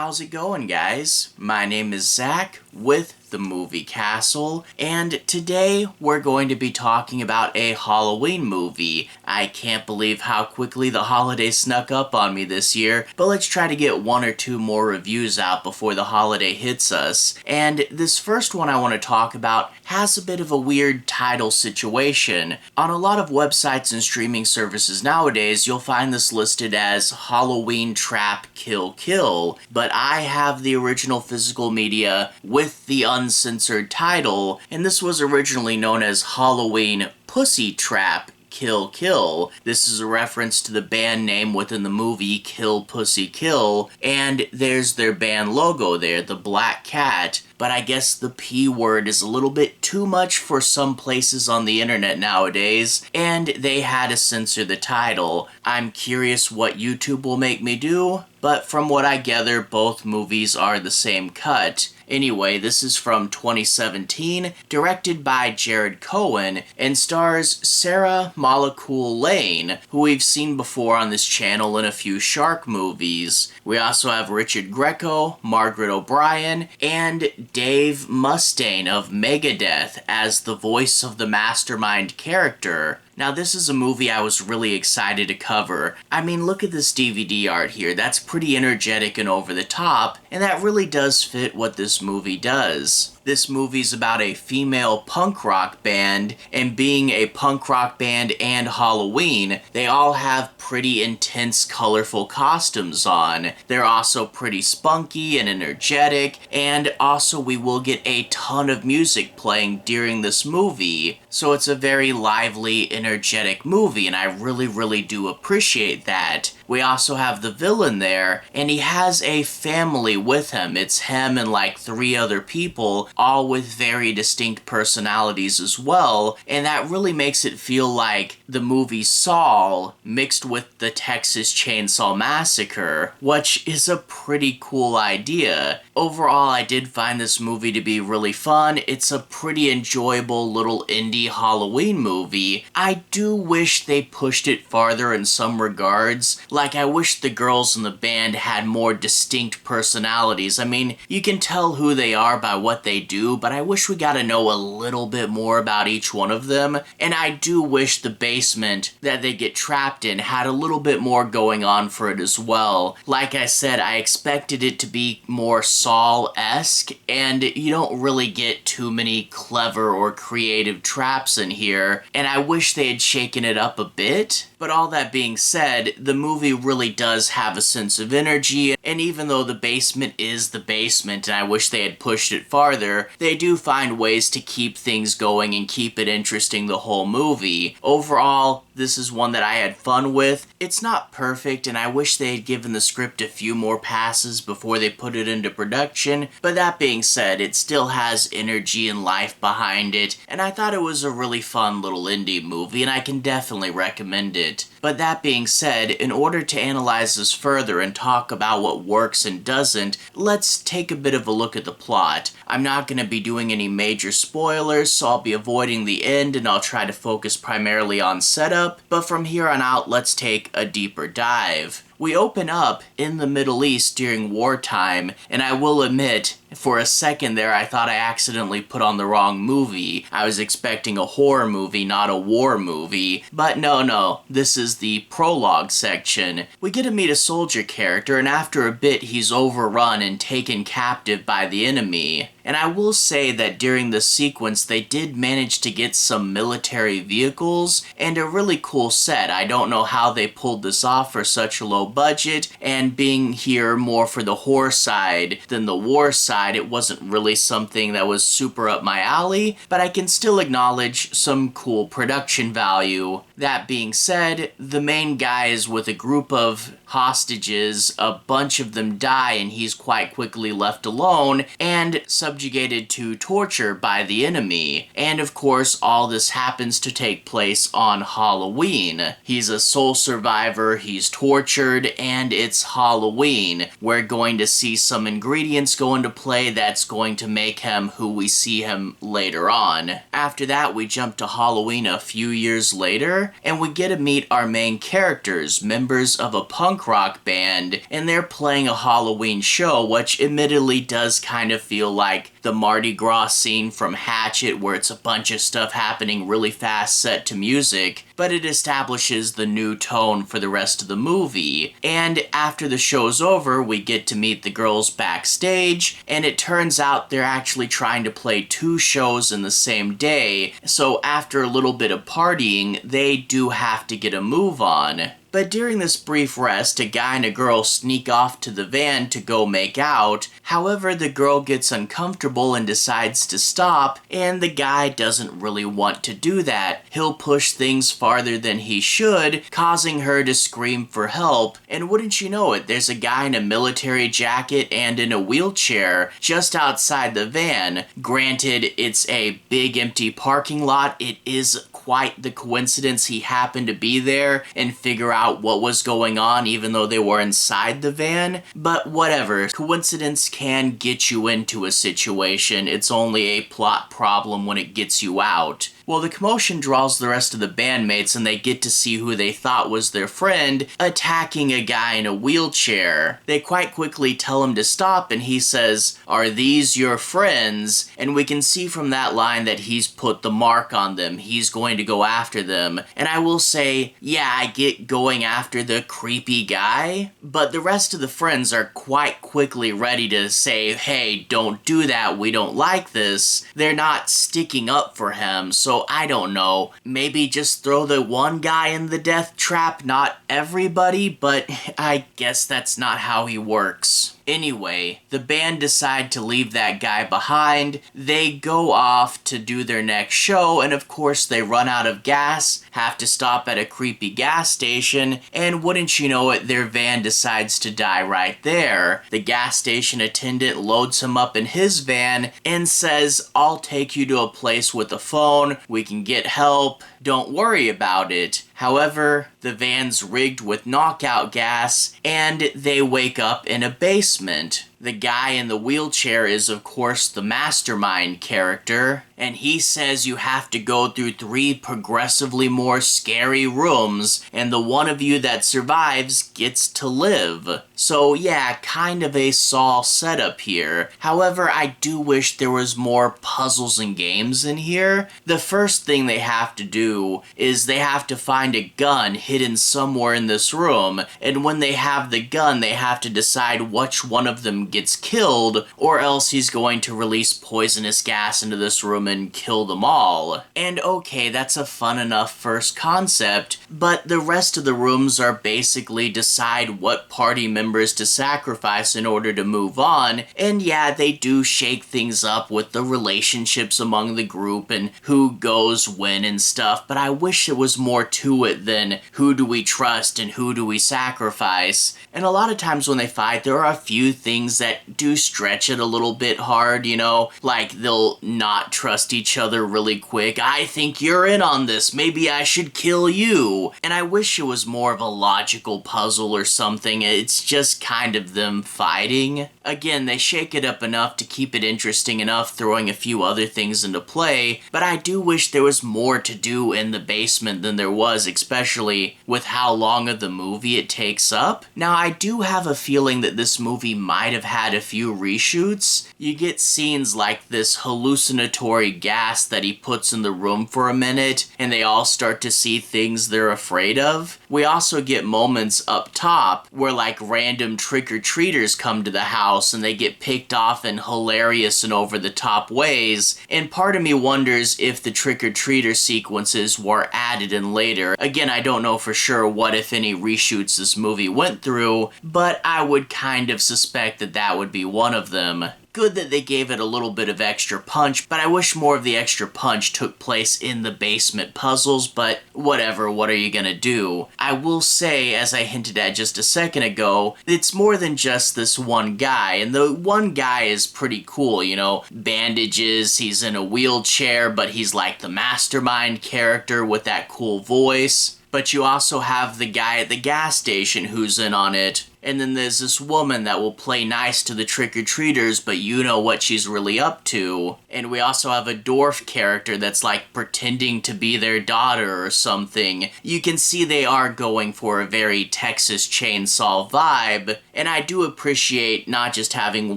How's it going, guys? My name is Zach with the Movie Castle, and today we're going to be talking about a Halloween movie. I can't believe how quickly the holidays snuck up on me this year, but let's try to get one or two more reviews out before the holiday hits us. And this first one I want to talk about has a bit of a weird title situation. On a lot of websites and streaming services nowadays, you'll find this listed as Halloween Trap Kill Kill, but I have the original physical media with the uncensored title, and this was originally known as Halloween Pussy Trap Kill Kill. This is a reference to the band name within the movie Kill Pussy Kill, and there's their band logo there, the black cat. But I guess the P word is a little bit too much for some places on the internet nowadays, and they had to censor the title. I'm curious what YouTube will make me do, but from what I gather, both movies are the same cut. Anyway, this is from 2017, directed by Cohn, and stars Sara Malakul Lane, who we've seen before on this channel in a few shark movies. We also have Richard Grieco, Margaret O'Brien, and Dave Mustaine of Megadeth as the voice of the mastermind character. Now, this is a movie I was really excited to cover. I mean, look at this DVD art here. That's pretty energetic and over the top, and that really does fit what this movie does. This movie's about a female punk rock band, and being a punk rock band and Halloween, they all have pretty intense, colorful costumes on. They're also pretty spunky and energetic, and also we will get a ton of music playing during this movie. So it's a very lively, energetic movie, and I really do appreciate that. We also have the villain there, and he has a family with him. It's him and like 3 other people, all with very distinct personalities as well, and that really makes it feel like the movie Saul mixed with the Texas Chainsaw Massacre, which is a pretty cool idea. Overall, I did find this movie to be really fun. It's a pretty enjoyable little indie Halloween movie. I do wish they pushed it farther in some regards. Like, I wish the girls in the band had more distinct personalities. I mean, you can tell who they are by what they do, but I wish we got to know a little bit more about each one of them. And I do wish the basement that they get trapped in had a little bit more going on for it as well. Like I said, I expected it to be more Saul-esque, and you don't really get too many clever or creative traps in here, and I wish they had shaken it up a bit. But all that being said, the movie really does have a sense of energy, and even though the basement is the basement and I wish they had pushed it farther, they do find ways to keep things going and keep it interesting the whole movie. Overall, this is one that I had fun with. It's not perfect, and I wish they had given the script a few more passes before they put it into production, but that being said, it still has energy and life behind it, and I thought it was a really fun little indie movie, and I can definitely recommend it. But that being said, in order to analyze this further and talk about what works and doesn't, let's take a bit of a look at the plot. I'm not going to be doing any major spoilers, so I'll be avoiding the end and I'll try to focus primarily on setup, but from here on out, let's take a deeper dive. We open up in the Middle East during wartime, and I will admit, for a second there, I thought I accidentally put on the wrong movie. I was expecting a horror movie, not a war movie. But no, this is the prologue section. We get to meet a soldier character, and after a bit, he's overrun and taken captive by the enemy. And I will say that during this sequence, they did manage to get some military vehicles and a really cool set. I don't know how they pulled this off for such a low budget, and being here more for the horror side than the war side, it wasn't really something that was super up my alley, but I can still acknowledge some cool production value. That being said, the main guy is with a group of hostages, a bunch of them die and he's quite quickly left alone, and subjugated to torture by the enemy. And of course, all this happens to take place on Halloween. He's a sole survivor, he's tortured, and it's Halloween. We're going to see some ingredients go into play that's going to make him who we see him later on. After that, we jump to Halloween a few years later, and we get to meet our main characters, members of a punk rock band, and they're playing a Halloween show, which admittedly does kind of feel like the Mardi Gras scene from Hatchet, where it's a bunch of stuff happening really fast set to music, but it establishes the new tone for the rest of the movie. And after the show's over, we get to meet the girls backstage, and it turns out they're actually trying to play 2 shows in the same day, so after a little bit of partying, they do have to get a move on. But during this brief rest, a guy and a girl sneak off to the van to go make out. However, the girl gets uncomfortable and decides to stop, and the guy doesn't really want to do that. He'll push things farther than he should, causing her to scream for help. And wouldn't you know it, there's a guy in a military jacket and in a wheelchair just outside the van. Granted, it's a big empty parking lot. It is quite the coincidence he happened to be there and figure out what was going on even though they were inside the van, but whatever. Coincidence can get you into a situation. It's only a plot problem when it gets you out. Well, the commotion draws the rest of the bandmates and they get to see who they thought was their friend attacking a guy in a wheelchair. They quite quickly tell him to stop and he says, "Are these your friends?" And we can see from that line that he's put the mark on them. He's going to go after them. And I will say, yeah, I get going after the creepy guy, but the rest of the friends are quite quickly ready to say, hey, don't do that, we don't like this. They're not sticking up for him, so I don't know. Maybe just throw the one guy in the death trap, not everybody, but I guess that's not how he works. Anyway, the band decide to leave that guy behind. They go off to do their next show, and of course they run out of gas, have to stop at a creepy gas station, and wouldn't you know it, their van decides to die right there. The gas station attendant loads him up in his van and says, "I'll take you to a place with a phone, we can get help, don't worry about it." However, the van's rigged with knockout gas, and they wake up in a basement. The guy in the wheelchair is, of course, the mastermind character, and he says you have to go through 3 progressively more scary rooms, and the one of you that survives gets to live. So yeah, kind of a Saw setup here. However, I do wish there was more puzzles and games in here. The first thing they have to do is they have to find a gun hidden somewhere in this room, and when they have the gun, they have to decide which one of them gets killed, or else he's going to release poisonous gas into this room and kill them all. And okay, that's a fun enough first concept, but the rest of the rooms are basically decide what party members to sacrifice in order to move on, and yeah, they do shake things up with the relationships among the group and who goes when and stuff, but I wish there was more to it than who do we trust and who do we sacrifice. And a lot of times when they fight, there are a few things that do stretch it a little bit hard, you know, like they'll not trust each other really quick. I think you're in on this, maybe I should kill you. And I wish it was more of a logical puzzle or something. It's just kind of them fighting. Again, they shake it up enough to keep it interesting enough, throwing a few other things into play, but I do wish there was more to do in the basement than there was, especially with how long of the movie it takes up. Now, I do have a feeling that this movie might have had a few reshoots. You get scenes like this hallucinatory gas that he puts in the room for a minute, and they all start to see things they're afraid of. We also get moments up top where like random trick-or-treaters come to the house and they get picked off in hilarious and over-the-top ways, and part of me wonders if the trick-or-treater sequences were added in later. Again, I don't know for sure what, if any, reshoots this movie went through, but I would kind of suspect that that would be one of them. good that they gave it a little bit of extra punch, but I wish more of the extra punch took place in the basement puzzles, but whatever, what are you gonna do? I will say, as I hinted at just a second ago, it's more than just this one guy, and the one guy is pretty cool, you know, bandages, he's in a wheelchair, but he's like the mastermind character with that cool voice. But you also have the guy at the gas station who's in on it. And then there's this woman that will play nice to the trick-or-treaters, but you know what she's really up to. And we also have a dwarf character that's like pretending to be their daughter or something. You can see they are going for a very Texas Chainsaw vibe. And I do appreciate not just having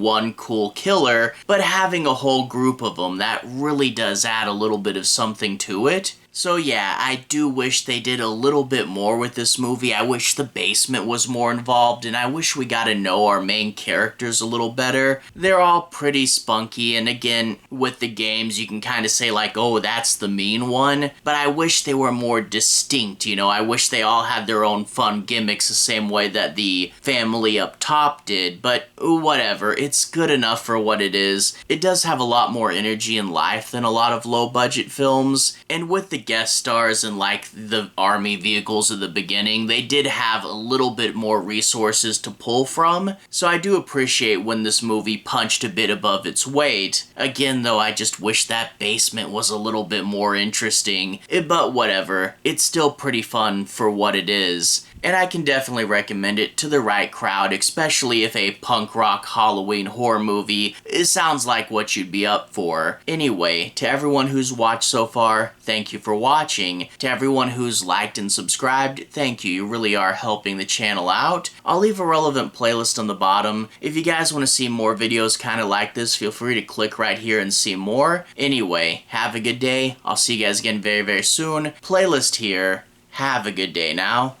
one cool killer, but having a whole group of them. That really does add a little bit of something to it. So yeah, I do wish they did a little bit more with this movie. I wish the basement was more involved, and I wish we got to know our main characters a little better. They're all pretty spunky, and again, with the games, you can kind of say like, oh, that's the mean one, but I wish they were more distinct, you know? I wish they all had their own fun gimmicks the same way that the family up top did, but whatever, it's good enough for what it is. It does have a lot more energy and life than a lot of low-budget films, and with the guest stars and like the army vehicles at the beginning, they did have a little bit more resources to pull from, so I do appreciate when this movie punched a bit above its weight. Again though, I just wish that basement was a little bit more interesting, but whatever, it's still pretty fun for what it is. And I can definitely recommend it to the right crowd, especially if a punk rock Halloween horror movie sounds like what you'd be up for. Anyway, to everyone who's watched so far, thank you for watching. To everyone who's liked and subscribed, thank you. You really are helping the channel out. I'll leave a relevant playlist on the bottom. If you guys want to see more videos kind of like this, feel free to click right here and see more. Anyway, have a good day. I'll see you guys again very, very soon. Playlist here. Have a good day now.